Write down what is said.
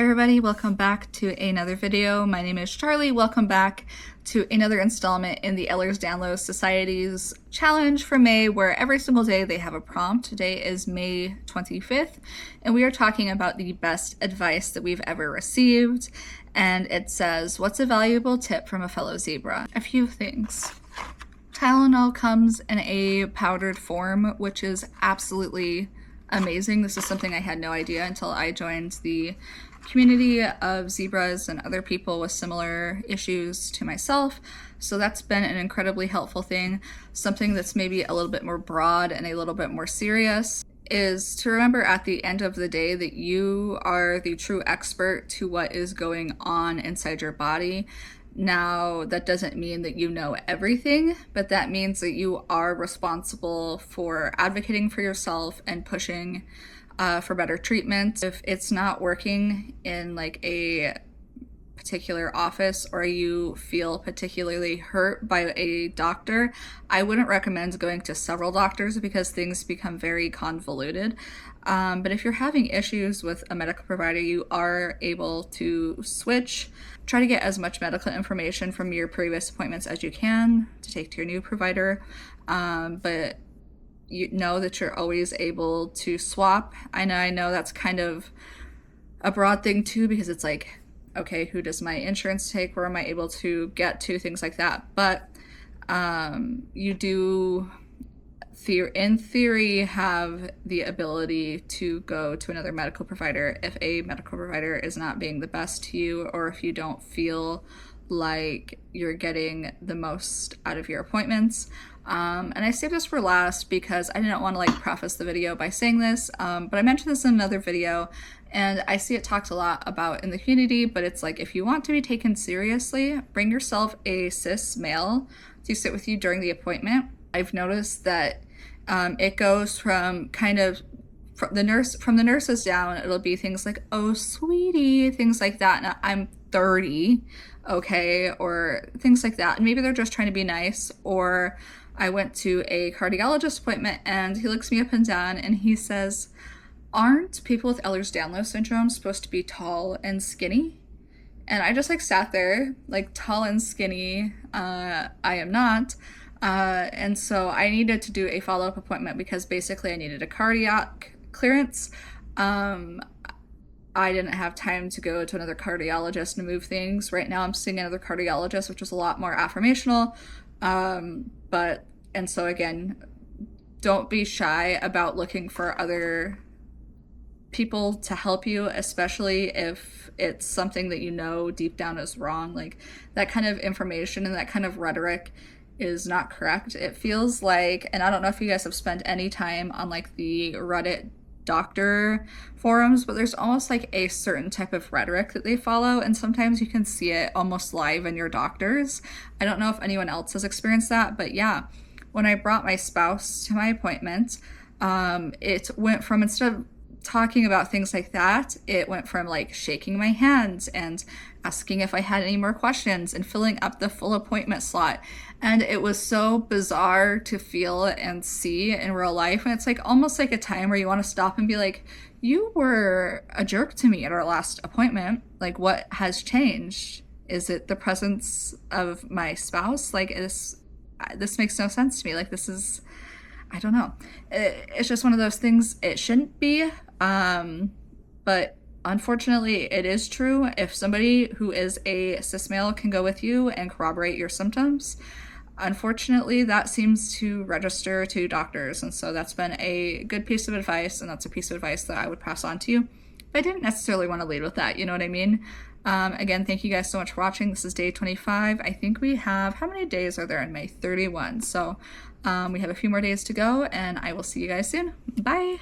everybody, welcome back to another video. My name is Charlie. Welcome back to another installment in the Ehlers-Danlos Society's challenge for May, where every single day they have a prompt. Today is May 25th, and we are talking about the best advice that we've ever received. And it says, what's a valuable tip from a fellow zebra? A few things. Tylenol comes in a powdered form, which is absolutely amazing. This is something I had no idea until I joined the community of zebras and other people with similar issues to myself. So that's been an incredibly helpful thing. Something that's maybe a little bit more broad and a little bit more serious is to remember at the end of the day that you are the true expert to what is going on inside your body. Now, that doesn't mean that you know everything, but that means that you are responsible for advocating for yourself and pushing for better treatment. If it's not working in like a particular office, or you feel particularly hurt by a doctor, I wouldn't recommend going to several doctors because things become very convoluted. But if you're having issues with a medical provider, you are able to switch. Try to get as much medical information from your previous appointments as you can to take to your new provider. But you know that you're always able to swap. I know that's kind of a broad thing too, because it's like, okay, who does my insurance take? Where am I able to get to? Things like that. But you do, in theory, have the ability to go to another medical provider if a medical provider is not being the best to you, or if you don't feel like you're getting the most out of your appointments. And I saved this for last because I didn't want to like preface the video by saying this, but I mentioned this in another video, and I see it talked a lot about in the community, but it's like, if you want to be taken seriously, bring yourself a cis male to sit with you during the appointment. I've noticed that it goes from kind of from the nurses down. It'll be things like, oh sweetie, things like that. Now, I'm 30, okay, or things like that. And maybe they're just trying to be nice. Or I went to a cardiologist appointment and he looks me up and down and he says, aren't people with Ehlers-Danlos syndrome supposed to be tall and skinny? And I just like sat there like, tall and skinny, I am not. And so I needed to do a follow-up appointment because basically I needed a cardiac clearance. I didn't have time to go to another cardiologist and move things. Right now I'm seeing another cardiologist, which is a lot more affirmational. And so again, don't be shy about looking for other people to help you, especially if it's something that you know deep down is wrong. Like, that kind of information and that kind of rhetoric is not correct. It feels like, and I don't know if you guys have spent any time on like the Reddit doctor forums, but there's almost like a certain type of rhetoric that they follow, and sometimes you can see it almost live in your doctors. I don't know if anyone else has experienced that, but yeah, when I brought my spouse to my appointment, it went from, instead of talking about things like that, it went from like shaking my hands and asking if I had any more questions and filling up the full appointment slot. And it was so bizarre to feel and see in real life. And it's like almost like a time where you want to stop and be like, you were a jerk to me at our last appointment. Like, what has changed? Is it the presence of my spouse? Like, this makes no sense to me. Like, this is, I don't know. It's just one of those things. It shouldn't be. But unfortunately, it is true. If somebody who is a cis male can go with you and corroborate your symptoms, unfortunately, that seems to register to doctors. And so that's been a good piece of advice, and that's a piece of advice that I would pass on to you. But I didn't necessarily want to lead with that, you know what I mean? Again, thank you guys so much for watching. This is day 25. I think we have, how many days are there in May? 31. So we have a few more days to go, and I will see you guys soon. Bye!